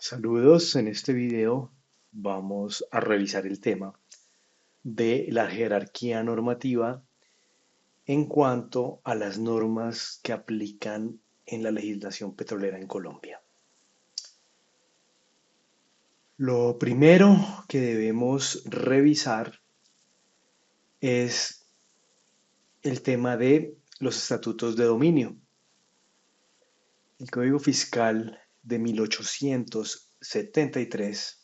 Saludos, en este video vamos a revisar el tema de la jerarquía normativa en cuanto a las normas que aplican en la legislación petrolera en Colombia. Lo primero que debemos revisar es el tema de los estatutos de dominio. El Código Fiscal de 1873,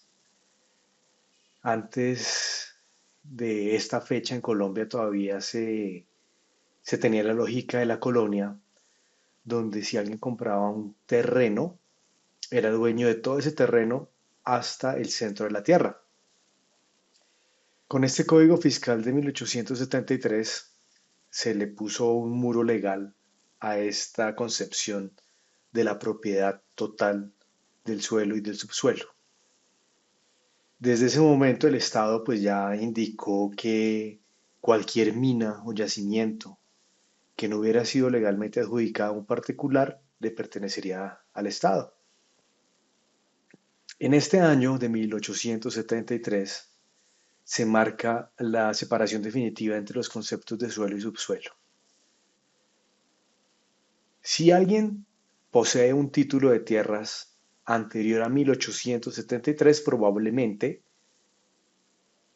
antes de esta fecha en Colombia todavía se tenía la lógica de la colonia, donde si alguien compraba un terreno, era dueño de todo ese terreno hasta el centro de la tierra. Con este Código Fiscal de 1873 se le puso un muro legal a esta concepción de la propiedad total del suelo y del subsuelo. Desde ese momento el Estado pues ya indicó que cualquier mina o yacimiento que no hubiera sido legalmente adjudicado a un particular le pertenecería al Estado. En este año de 1873 se marca la separación definitiva entre los conceptos de suelo y subsuelo. Si alguien posee un título de tierras anterior a 1873, probablemente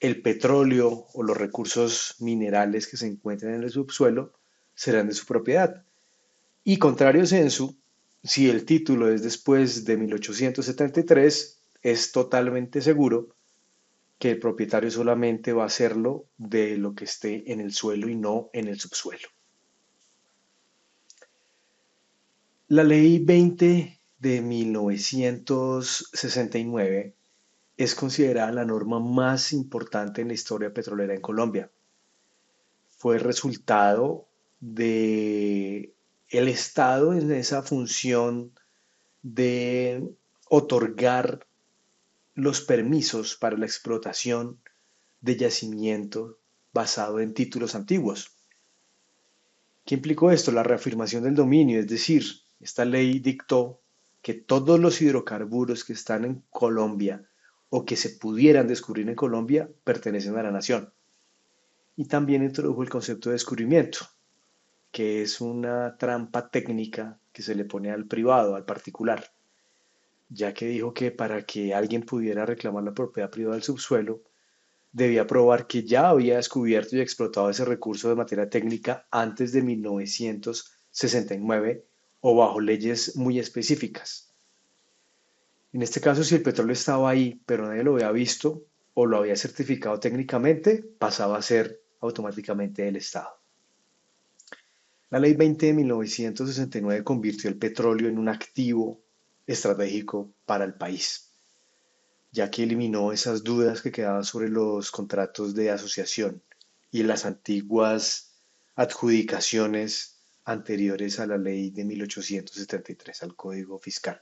el petróleo o los recursos minerales que se encuentran en el subsuelo serán de su propiedad. Y contrario censu, si el título es después de 1873, es totalmente seguro que el propietario solamente va a hacerlo de lo que esté en el suelo y no en el subsuelo. La ley 20 de 1969 es considerada la norma más importante en la historia petrolera en Colombia. Fue el resultado de el Estado en esa función de otorgar los permisos para la explotación de yacimiento basado en títulos antiguos. ¿Qué implicó esto? La reafirmación del dominio, es decir, esta ley dictó que todos los hidrocarburos que están en Colombia o que se pudieran descubrir en Colombia pertenecen a la nación. Y también introdujo el concepto de descubrimiento, que es una trampa técnica que se le pone al privado, al particular, ya que dijo que para que alguien pudiera reclamar la propiedad privada del subsuelo, debía probar que ya había descubierto y explotado ese recurso de materia técnica antes de 1969 o bajo leyes muy específicas. En este caso, si el petróleo estaba ahí, pero nadie lo había visto o lo había certificado técnicamente, pasaba a ser automáticamente del Estado. La Ley 20 de 1969 convirtió el petróleo en un activo estratégico para el país, ya que eliminó esas dudas que quedaban sobre los contratos de asociación y las antiguas adjudicaciones anteriores a la ley de 1873, al Código Fiscal.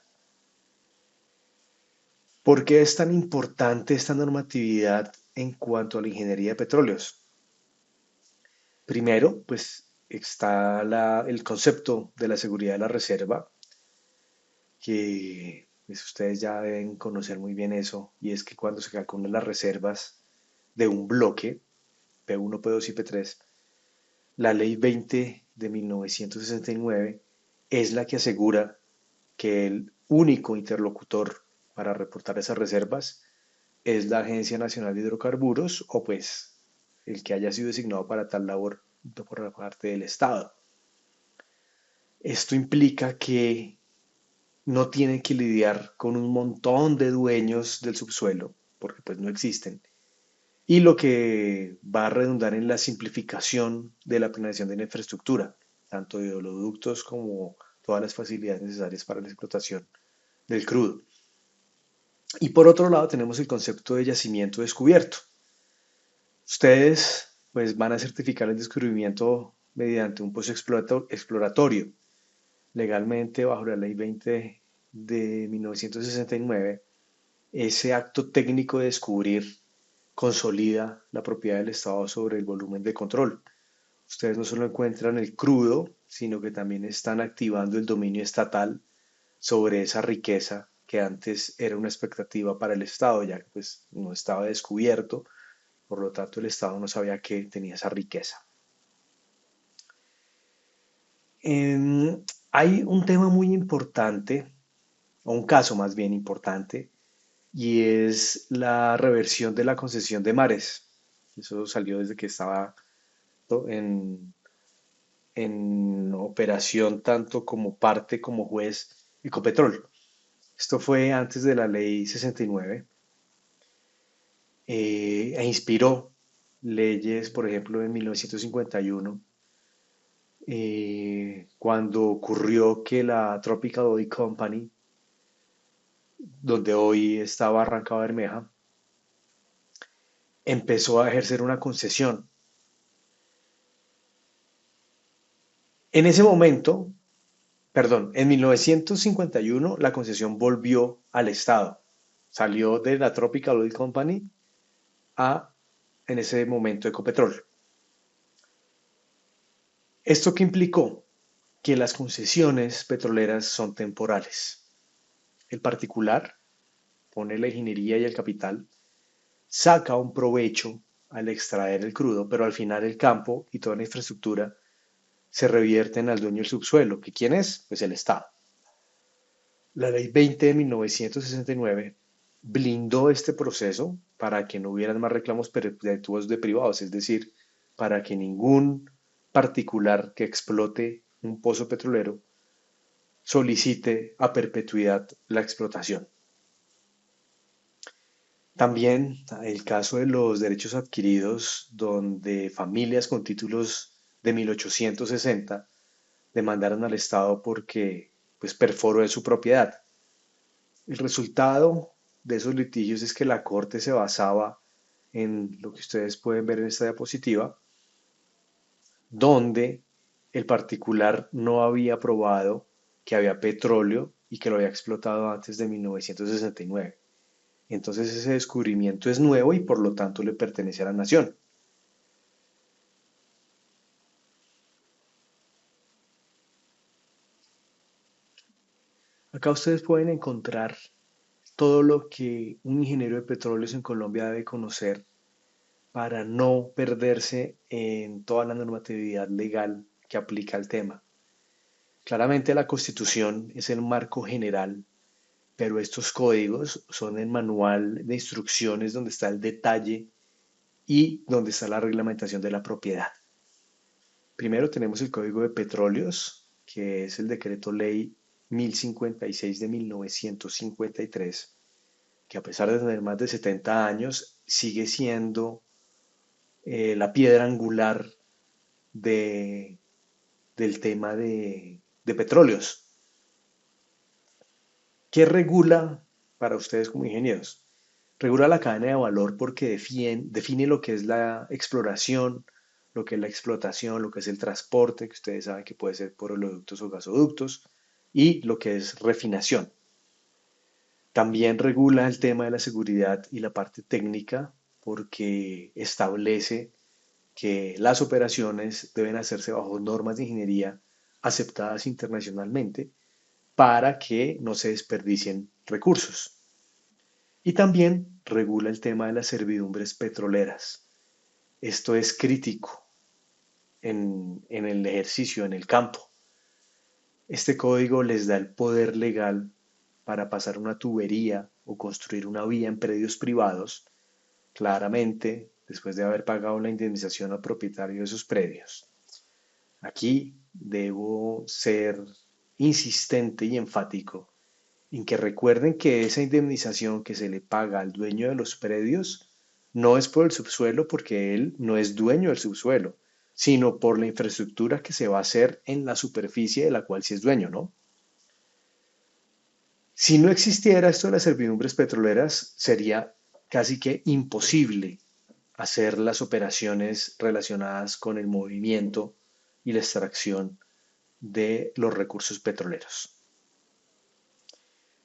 ¿Por qué es tan importante esta normatividad en cuanto a la ingeniería de petróleos? Primero, pues está el concepto de la seguridad de la reserva, que pues, ustedes ya deben conocer muy bien eso, y es que cuando se calculan las reservas de un bloque, P1, P2 y P3, la ley 20 de 1969 es la que asegura que el único interlocutor para reportar esas reservas es la Agencia Nacional de Hidrocarburos o pues el que haya sido designado para tal labor por parte del Estado. Esto implica que no tienen que lidiar con un montón de dueños del subsuelo, porque pues no existen, y lo que va a redundar en la simplificación de la planeación de la infraestructura, tanto de oleoductos como todas las facilidades necesarias para la explotación del crudo. Y por otro lado tenemos el concepto de yacimiento descubierto. Ustedes pues van a certificar el descubrimiento mediante un pozo exploratorio. Legalmente, bajo la ley 20 de 1969, ese acto técnico de descubrir consolida la propiedad del Estado sobre el volumen de control. Ustedes no solo encuentran el crudo, sino que también están activando el dominio estatal sobre esa riqueza que antes era una expectativa para el Estado, ya que pues no estaba descubierto, por lo tanto el Estado no sabía que tenía esa riqueza. Hay un tema muy importante, o un caso más bien importante, y es la reversión de la concesión de mares. Eso salió desde que estaba en, en operación tanto como parte como juez Ecopetrol. Esto fue antes de la ley 69 e inspiró leyes, por ejemplo, en 1951, cuando ocurrió que la Tropical Oil Company, donde hoy está Barranca Bermeja, empezó a ejercer una concesión. En ese momento, perdón, en 1951 la concesión volvió al Estado. Salió de la Tropical Oil Company a, en ese momento, Ecopetrol. ¿Esto qué implicó? Que las concesiones petroleras son temporales. El particular pone la ingeniería y el capital, saca un provecho al extraer el crudo, pero al final el campo y toda la infraestructura se revierten al dueño del subsuelo, que ¿quién es? Pues el Estado. La ley 20 de 1969 blindó este proceso para que no hubieran más reclamos perpetuos de privados, es decir, para que ningún particular que explote un pozo petrolero solicite a perpetuidad la explotación. También el caso de los derechos adquiridos, donde familias con títulos de 1860 demandaron al Estado porque pues perforó de su propiedad. El resultado de esos litigios es que la Corte se basaba en lo que ustedes pueden ver en esta diapositiva, donde el particular no había probado que había petróleo y que lo había explotado antes de 1969. Entonces ese descubrimiento es nuevo y por lo tanto le pertenece a la nación. Acá ustedes pueden encontrar todo lo que un ingeniero de petróleos en Colombia debe conocer para no perderse en toda la normatividad legal que aplica al tema. Claramente la Constitución es el marco general, pero estos códigos son el manual de instrucciones donde está el detalle y donde está la reglamentación de la propiedad. Primero tenemos el Código de Petróleos, que es el decreto ley 1056 de 1953, que a pesar de tener más de 70 años, sigue siendo la piedra angular de, del tema de petróleos. ¿Qué regula para ustedes como ingenieros? Regula la cadena de valor porque define lo que es la exploración, lo que es la explotación, lo que es el transporte, que ustedes saben que puede ser por oleoductos o gasoductos, y lo que es refinación. También regula el tema de la seguridad y la parte técnica porque establece que las operaciones deben hacerse bajo normas de ingeniería aceptadas internacionalmente para que no se desperdicien recursos. Y también regula el tema de las servidumbres petroleras. Esto es crítico en el ejercicio, en el campo. Este código les da el poder legal para pasar una tubería o construir una vía en predios privados, claramente después de haber pagado la indemnización al propietario de esos predios. Aquí debo ser insistente y enfático en que recuerden que esa indemnización que se le paga al dueño de los predios no es por el subsuelo porque él no es dueño del subsuelo, sino por la infraestructura que se va a hacer en la superficie de la cual sí es dueño, ¿no? Si no existiera esto de las servidumbres petroleras, sería casi que imposible hacer las operaciones relacionadas con el movimiento y la extracción de los recursos petroleros.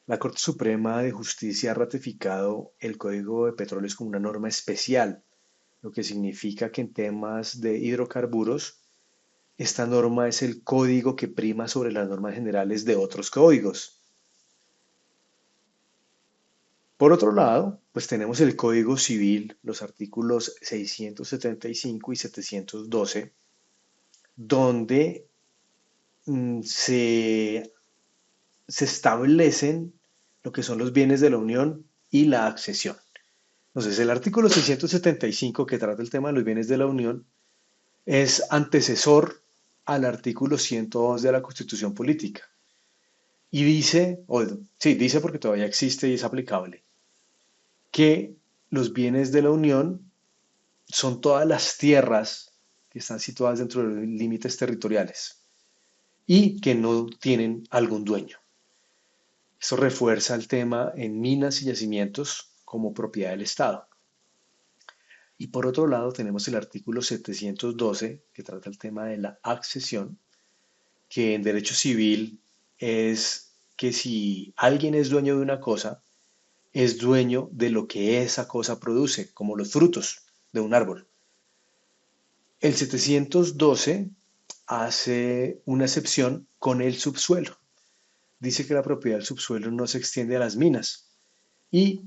La Corte Suprema de Justicia ha ratificado el Código de Petróleos como una norma especial, lo que significa que en temas de hidrocarburos, esta norma es el código que prima sobre las normas generales de otros códigos. Por otro lado, pues tenemos el Código Civil, los artículos 675 y 712, donde se establecen lo que son los bienes de la Unión y la accesión. Entonces, el artículo 675, que trata el tema de los bienes de la Unión, es antecesor al artículo 111 de la Constitución Política. Y dice, o sí, dice porque todavía existe y es aplicable, que los bienes de la Unión son todas las tierras que están situadas dentro de los límites territoriales y que no tienen algún dueño. Esto refuerza el tema en minas y yacimientos como propiedad del Estado. Y por otro lado tenemos el artículo 712 que trata el tema de la accesión, que en derecho civil es que si alguien es dueño de una cosa, es dueño de lo que esa cosa produce, como los frutos de un árbol. El 712 hace una excepción con el subsuelo. Dice que la propiedad del subsuelo no se extiende a las minas y,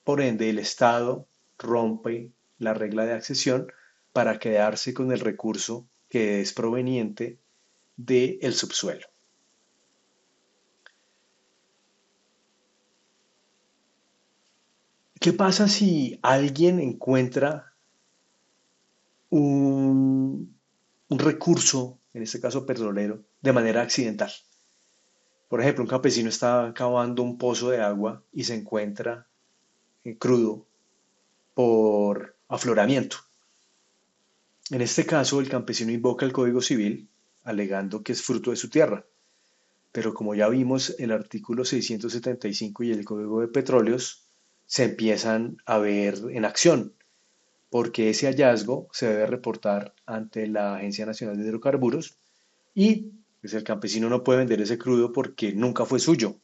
por ende, el Estado rompe la regla de accesión para quedarse con el recurso que es proveniente del subsuelo. ¿Qué pasa si alguien encuentra un recurso, en este caso petrolero, de manera accidental? Por ejemplo, un campesino está cavando un pozo de agua y se encuentra crudo por afloramiento. En este caso, el campesino invoca el Código Civil alegando que es fruto de su tierra. Pero como ya vimos, el artículo 675 y el Código de Petróleos se empiezan a ver en acción, porque ese hallazgo se debe reportar ante la Agencia Nacional de Hidrocarburos y pues, el campesino no puede vender ese crudo porque nunca fue suyo.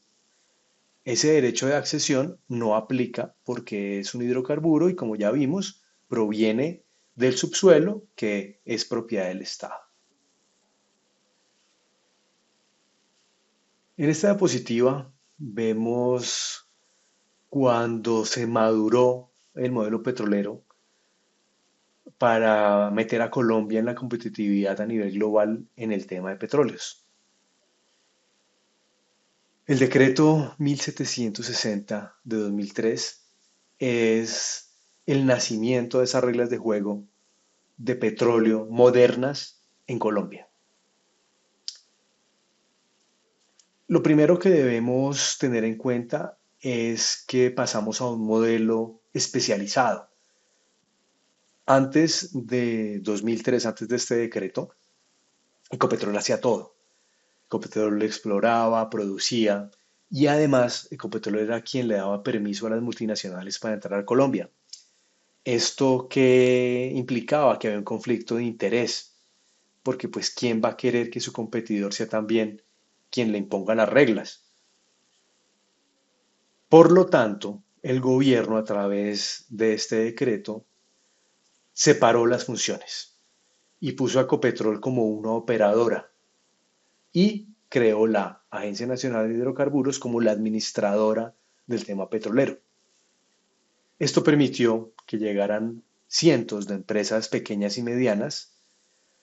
Ese derecho de accesión no aplica porque es un hidrocarburo y como ya vimos, proviene del subsuelo que es propiedad del Estado. En esta diapositiva vemos cuando se maduró el modelo petrolero para meter a Colombia en la competitividad a nivel global en el tema de petróleos. El decreto 1760 de 2003 es el nacimiento de esas reglas de juego de petróleo modernas en Colombia. Lo primero que debemos tener en cuenta es que pasamos a un modelo especializado. Antes de 2003, antes de este decreto, Ecopetrol hacía todo. Ecopetrol exploraba, producía y además Ecopetrol era quien le daba permiso a las multinacionales para entrar a Colombia. Esto que implicaba que había un conflicto de interés, porque pues ¿quién va a querer que su competidor sea también quien le imponga las reglas? Por lo tanto, el gobierno a través de este decreto separó las funciones y puso a Ecopetrol como una operadora y creó la Agencia Nacional de Hidrocarburos como la administradora del tema petrolero. Esto permitió que llegaran cientos de empresas pequeñas y medianas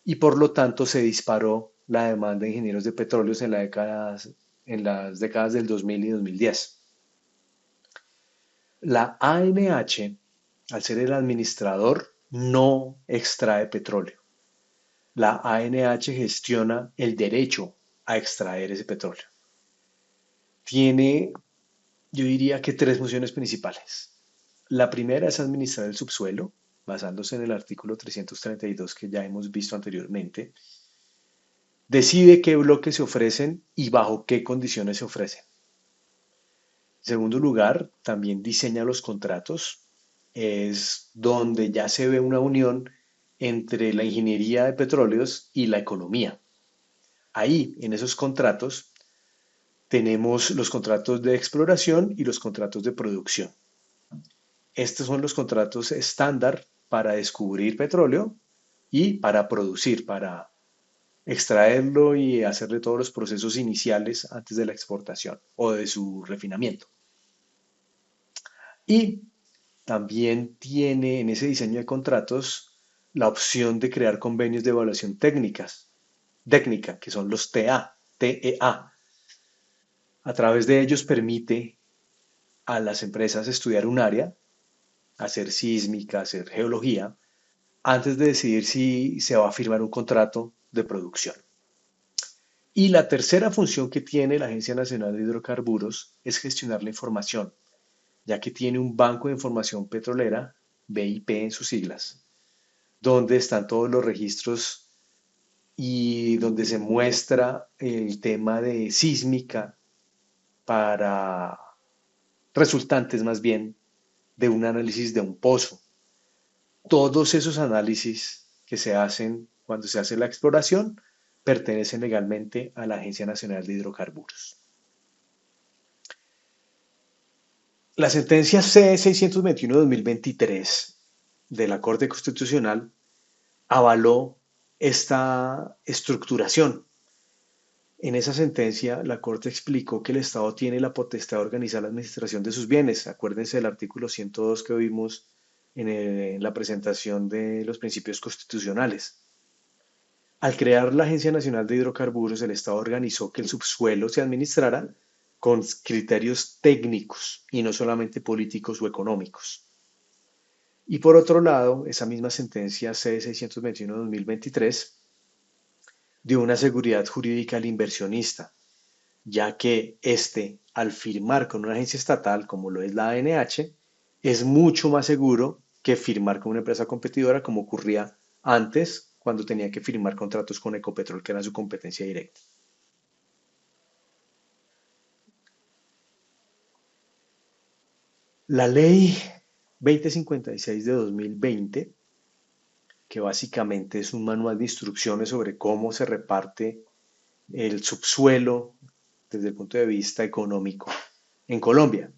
y por lo tanto se disparó la demanda de ingenieros de petróleos en las décadas del 2000 y 2010. La ANH, al ser el administrador, no extrae petróleo. La ANH gestiona el derecho a extraer ese petróleo. Tiene, yo diría que tres funciones principales. La primera es administrar el subsuelo, basándose en el artículo 332 que ya hemos visto anteriormente. Decide qué bloques se ofrecen y bajo qué condiciones se ofrecen. En segundo lugar, también diseña los contratos. Es donde ya se ve una unión entre la ingeniería de petróleos y la economía. Ahí, en esos contratos, tenemos los contratos de exploración y los contratos de producción. Estos son los contratos estándar para descubrir petróleo y para producir, para extraerlo y hacerle todos los procesos iniciales antes de la exportación o de su refinamiento. Y también tiene en ese diseño de contratos la opción de crear convenios de evaluación técnica, que son los TEA. A través de ellos permite a las empresas estudiar un área, hacer sísmica, hacer geología, antes de decidir si se va a firmar un contrato de producción. Y la tercera función que tiene la Agencia Nacional de Hidrocarburos es gestionar la información, ya que tiene un banco de información petrolera, BIP en sus siglas, donde están todos los registros y donde se muestra el tema de sísmica para resultantes más bien de un análisis de un pozo. Todos esos análisis que se hacen cuando se hace la exploración pertenecen legalmente a la Agencia Nacional de Hidrocarburos. La sentencia C-621-2023 de la Corte Constitucional avaló esta estructuración. En esa sentencia, la Corte explicó que el Estado tiene la potestad de organizar la administración de sus bienes. Acuérdense del artículo 102 que vimos en la presentación de los principios constitucionales. Al crear la Agencia Nacional de Hidrocarburos, el Estado organizó que el subsuelo se administrara con criterios técnicos y no solamente políticos o económicos. Y por otro lado, esa misma sentencia C-621-2023 dio una seguridad jurídica al inversionista, ya que éste, al firmar con una agencia estatal como lo es la ANH, es mucho más seguro que firmar con una empresa competidora como ocurría antes cuando tenía que firmar contratos con Ecopetrol, que era su competencia directa. La ley 2056 de 2020, que básicamente es un manual de instrucciones sobre cómo se reparte el subsuelo desde el punto de vista económico en Colombia.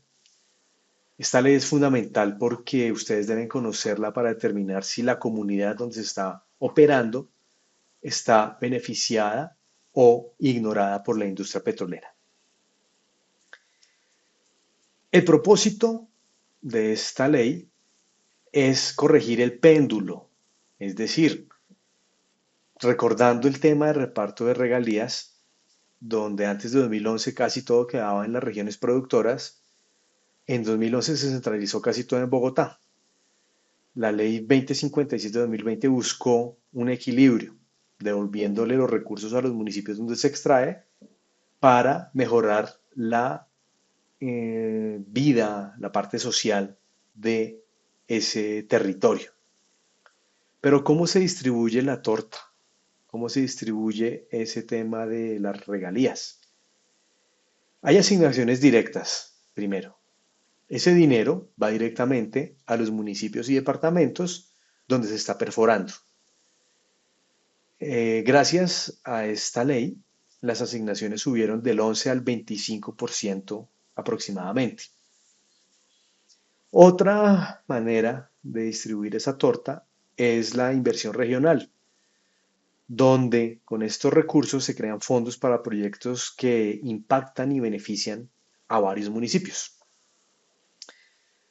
Esta ley es fundamental porque ustedes deben conocerla para determinar si la comunidad donde se está operando está beneficiada o ignorada por la industria petrolera. El propósito de esta ley es corregir el péndulo, es decir, recordando el tema de reparto de regalías, donde antes de 2011 casi todo quedaba en las regiones productoras, en 2011 se centralizó casi todo en Bogotá. La ley 2056 de 2020 buscó un equilibrio, devolviéndole los recursos a los municipios donde se extrae para mejorar la vida, la parte social de ese territorio. Pero ¿cómo se distribuye la torta? ¿Cómo se distribuye ese tema de las regalías? Hay asignaciones directas, primero. Ese dinero va directamente a los municipios y departamentos donde se está perforando. Gracias a esta ley, las asignaciones subieron del 11 al 25% aproximadamente. Otra manera de distribuir esa torta es la inversión regional, donde con estos recursos se crean fondos para proyectos que impactan y benefician a varios municipios.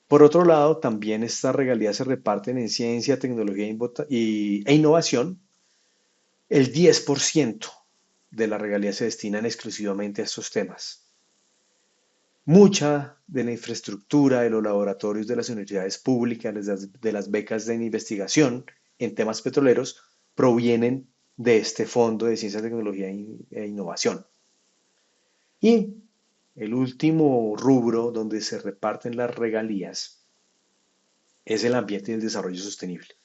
Por otro lado, también estas regalías se reparten en ciencia, tecnología e innovación. El 10% de la regalía se destinan exclusivamente a estos temas. Mucha de la infraestructura de los laboratorios de las universidades públicas, de las becas de investigación en temas petroleros, provienen de este Fondo de Ciencia, Tecnología e Innovación. Y el último rubro donde se reparten las regalías es el ambiente y el desarrollo sostenible.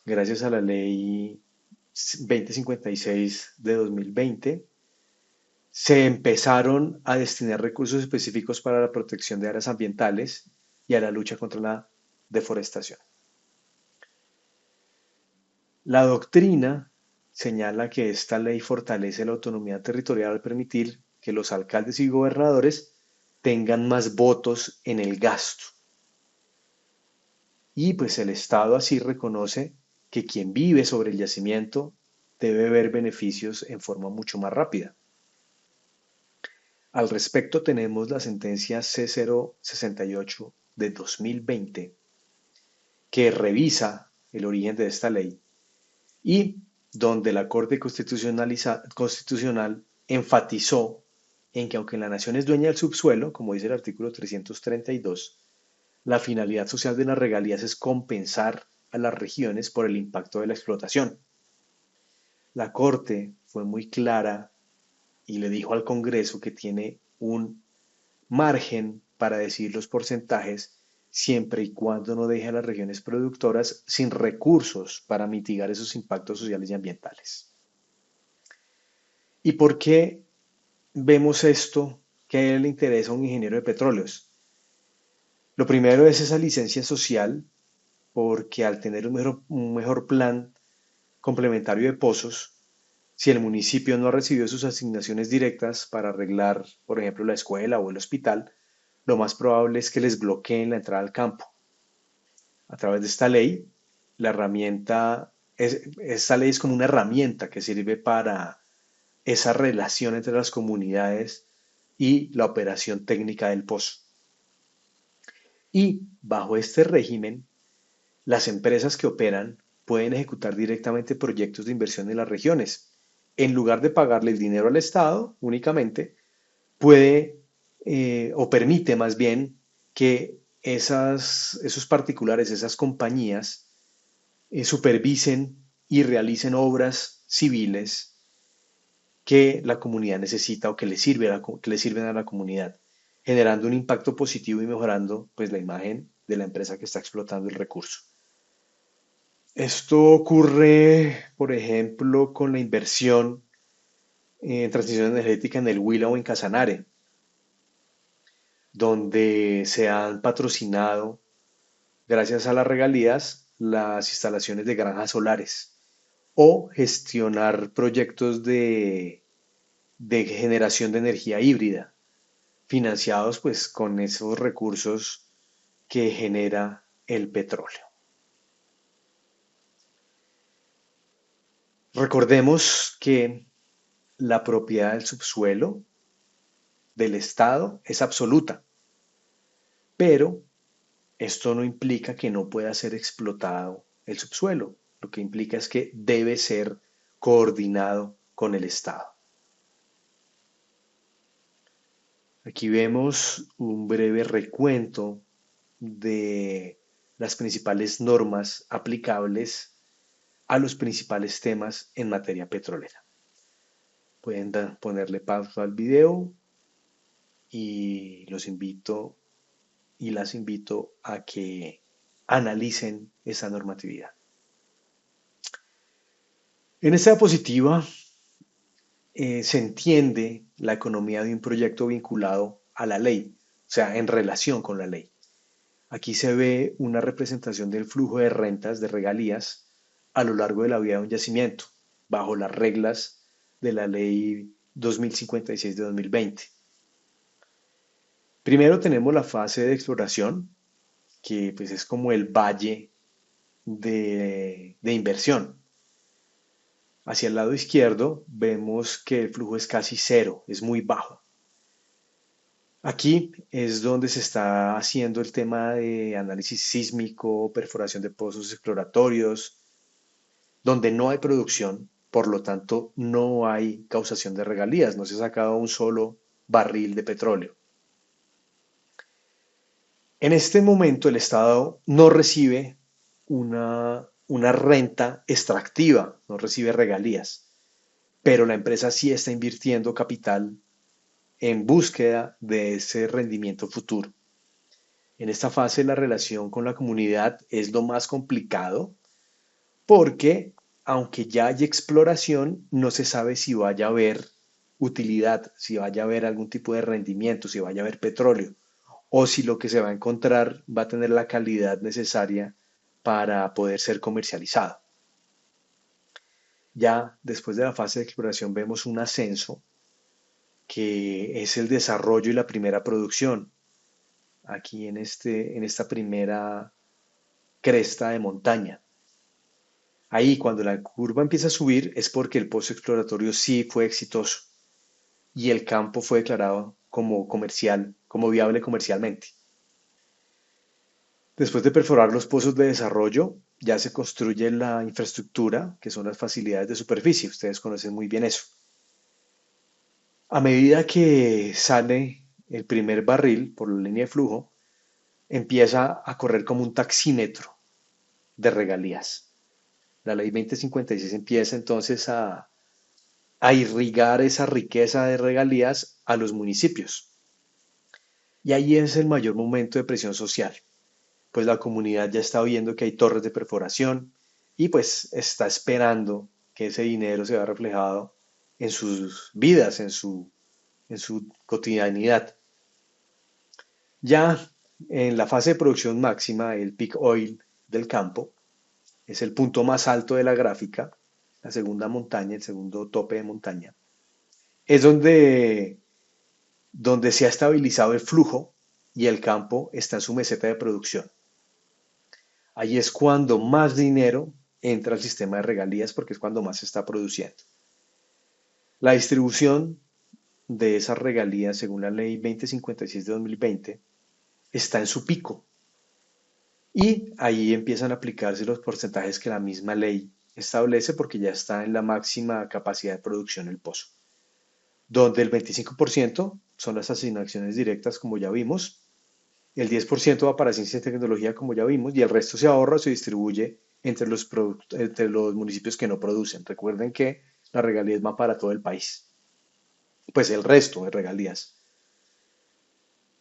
Gracias a la ley 2056 de 2020, se empezaron a destinar recursos específicos para la protección de áreas ambientales y a la lucha contra la deforestación. La doctrina señala que esta ley fortalece la autonomía territorial al permitir que los alcaldes y gobernadores tengan más votos en el gasto. Y pues el Estado así reconoce que quien vive sobre el yacimiento debe ver beneficios en forma mucho más rápida. Al respecto tenemos la sentencia C068 de 2020 que revisa el origen de esta ley y donde la Corte Constitucional enfatizó en que aunque la nación es dueña del subsuelo, como dice el artículo 332, la finalidad social de las regalías es compensar a las regiones por el impacto de la explotación. La Corte fue muy clara y le dijo al Congreso que tiene un margen para decir los porcentajes siempre y cuando no deje a las regiones productoras sin recursos para mitigar esos impactos sociales y ambientales. ¿Y por qué vemos esto que a él le interesa a un ingeniero de petróleos? Lo primero es esa licencia social, porque al tener un mejor plan complementario de pozos, si el municipio no ha recibido sus asignaciones directas para arreglar, por ejemplo, la escuela o el hospital, lo más probable es que les bloqueen la entrada al campo. A través de esta ley, esta ley es como una herramienta que sirve para esa relación entre las comunidades y la operación técnica del pozo. Y bajo este régimen, las empresas que operan pueden ejecutar directamente proyectos de inversión en las regiones. En lugar de pagarle el dinero al Estado únicamente, puede o permite más bien que esos particulares, esas compañías, supervisen y realicen obras civiles que la comunidad necesita o que le sirven a la comunidad, generando un impacto positivo y mejorando pues, la imagen de la empresa que está explotando el recurso. Esto ocurre, por ejemplo, con la inversión en transición energética en el Huila o en Casanare, donde se han patrocinado, gracias a las regalías, las instalaciones de granjas solares o gestionar proyectos de generación de energía híbrida, financiados pues con esos recursos que genera el petróleo. Recordemos que la propiedad del subsuelo del Estado es absoluta, pero esto no implica que no pueda ser explotado el subsuelo. Lo que implica es que debe ser coordinado con el Estado. Aquí vemos un breve recuento de las principales normas aplicables a los principales temas en materia petrolera. Pueden ponerle pausa al video y los invito y las invito a que analicen esa normatividad. En esta diapositiva se entiende la economía de un proyecto vinculado a la ley, o sea, en relación con la ley. Aquí se ve una representación del flujo de rentas, de regalías, a lo largo de la vida de un yacimiento, bajo las reglas de la ley 2056 de 2020. Primero tenemos la fase de exploración, que pues es como el valle de inversión. Hacia el lado izquierdo vemos que el flujo es casi cero, es muy bajo. Aquí es donde se está haciendo el tema de análisis sísmico, perforación de pozos exploratorios, donde no hay producción, por lo tanto no hay causación de regalías, no se ha sacado un solo barril de petróleo. En este momento el Estado no recibe una renta extractiva, no recibe regalías, pero la empresa sí está invirtiendo capital en búsqueda de ese rendimiento futuro. En esta fase la relación con la comunidad es lo más complicado porque aunque ya hay exploración, no se sabe si vaya a haber utilidad, si vaya a haber algún tipo de rendimiento, si vaya a haber petróleo o si lo que se va a encontrar va a tener la calidad necesaria para poder ser comercializado. Ya después de la fase de exploración vemos un ascenso que es el desarrollo y la primera producción. Aquí en esta primera cresta de montaña. Ahí cuando la curva empieza a subir es porque el pozo exploratorio sí fue exitoso y el campo fue declarado como comercial, como viable comercialmente. Después de perforar los pozos de desarrollo, ya se construye la infraestructura, que son las facilidades de superficie. Ustedes conocen muy bien eso. A medida que sale el primer barril por la línea de flujo, empieza a correr como un taxímetro de regalías. La ley 2056 empieza entonces a irrigar esa riqueza de regalías a los municipios. Y ahí es el mayor momento de presión social, pues la comunidad ya está viendo que hay torres de perforación y pues está esperando que ese dinero se vea reflejado en sus vidas, en su cotidianidad. Ya en la fase de producción máxima, el peak oil del campo es el punto más alto de la gráfica, la segunda montaña, el segundo tope de montaña. Es donde se ha estabilizado el flujo y el campo está en su meseta de producción. Ahí es cuando más dinero entra al sistema de regalías porque es cuando más se está produciendo. La distribución de esas regalías, según la ley 2056 de 2020, está en su pico y ahí empiezan a aplicarse los porcentajes que la misma ley establece porque ya está en la máxima capacidad de producción el pozo, donde el 25% son las asignaciones directas, como ya vimos, el 10% va para ciencia y tecnología, como ya vimos, y el resto se ahorra o se distribuye entre los municipios que no producen. Recuerden que la regalía es más para todo el país. Pues el resto de regalías.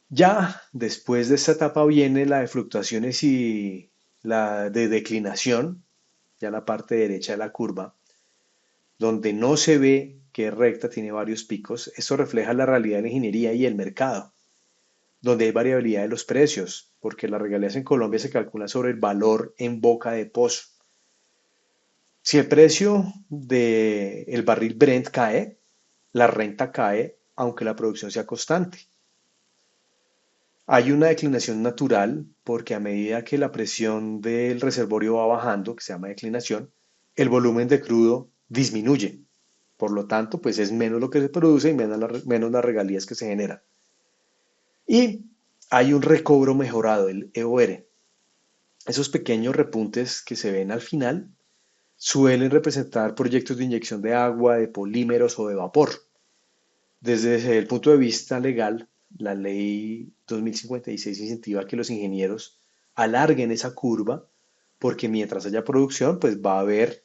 Ya después de esta etapa viene la de fluctuaciones y la de declinación, ya la parte derecha de la curva, donde no se ve que es recta, tiene varios picos. Esto refleja la realidad de la ingeniería y el mercado, donde hay variabilidad de los precios, porque las regalías en Colombia se calculan sobre el valor en boca de pozo. Si el precio del barril Brent cae, la renta cae, aunque la producción sea constante. Hay una declinación natural porque a medida que la presión del reservorio va bajando, que se llama declinación, el volumen de crudo disminuye. Por lo tanto, pues es menos lo que se produce y menos las regalías que se generan. Y hay un recobro mejorado, el EOR. Esos pequeños repuntes que se ven al final suelen representar proyectos de inyección de agua, de polímeros o de vapor. Desde el punto de vista legal, la ley 2056 incentiva que los ingenieros alarguen esa curva porque mientras haya producción, pues va a haber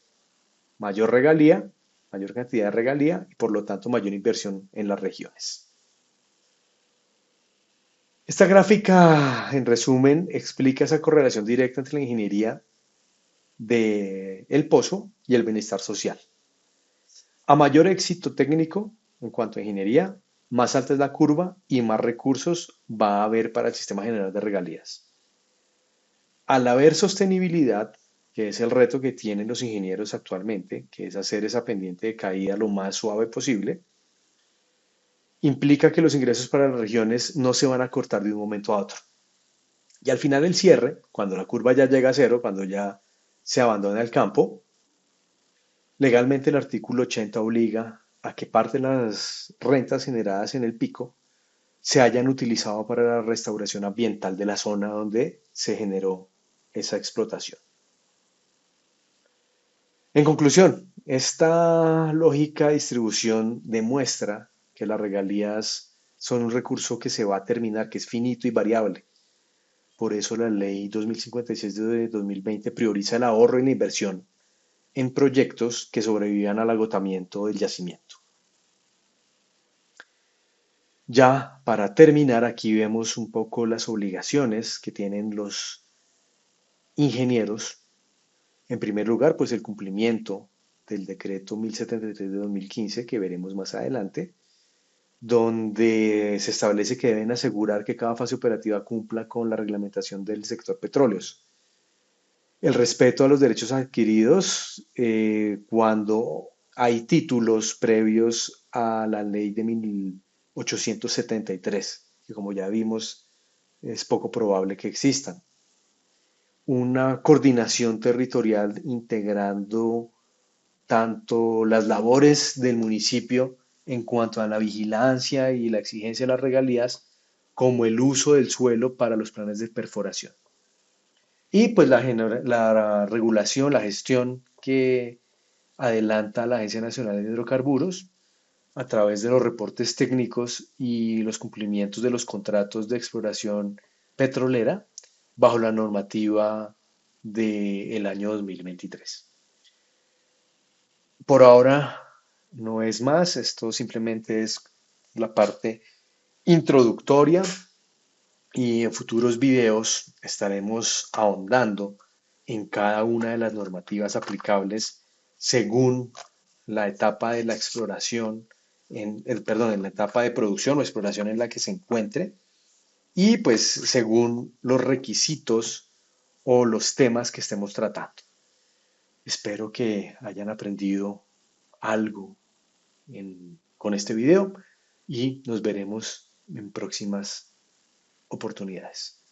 mayor regalía, mayor cantidad de regalía y por lo tanto mayor inversión en las regiones. Esta gráfica, en resumen, explica esa correlación directa entre la ingeniería del pozo y el bienestar social. A mayor éxito técnico en cuanto a ingeniería, más alta es la curva y más recursos va a haber para el sistema general de regalías. Al haber sostenibilidad, que es el reto que tienen los ingenieros actualmente, que es hacer esa pendiente de caída lo más suave posible, implica que los ingresos para las regiones no se van a cortar de un momento a otro. Y al final el cierre, cuando la curva ya llega a cero, cuando ya se abandona el campo, legalmente el artículo 80 obliga a que parte de las rentas generadas en el pico se hayan utilizado para la restauración ambiental de la zona donde se generó esa explotación. En conclusión, esta lógica de distribución demuestra que las regalías son un recurso que se va a terminar, que es finito y variable. Por eso la ley 2056 de 2020 prioriza el ahorro y la inversión en proyectos que sobrevivan al agotamiento del yacimiento. Ya para terminar, aquí vemos un poco las obligaciones que tienen los ingenieros. En primer lugar, pues el cumplimiento del decreto 1073 de 2015, que veremos más adelante, donde se establece que deben asegurar que cada fase operativa cumpla con la reglamentación del sector petróleos. El respeto a los derechos adquiridos cuando hay títulos previos a la ley de 1873, que como ya vimos es poco probable que existan. Una coordinación territorial integrando tanto las labores del municipio en cuanto a la vigilancia y la exigencia de las regalías, como el uso del suelo para los planes de perforación. y pues la regulación, la gestión que adelanta la Agencia Nacional de Hidrocarburos a través de los reportes técnicos y los cumplimientos de los contratos de exploración petrolera bajo la normativa del año 2023. Por ahora no es más, esto simplemente es la parte introductoria y en futuros videos estaremos ahondando en cada una de las normativas aplicables según la etapa de la exploración, perdón, en la etapa de producción o exploración en la que se encuentre y pues según los requisitos o los temas que estemos tratando. Espero que hayan aprendido algo con este video y nos veremos en próximas oportunidades.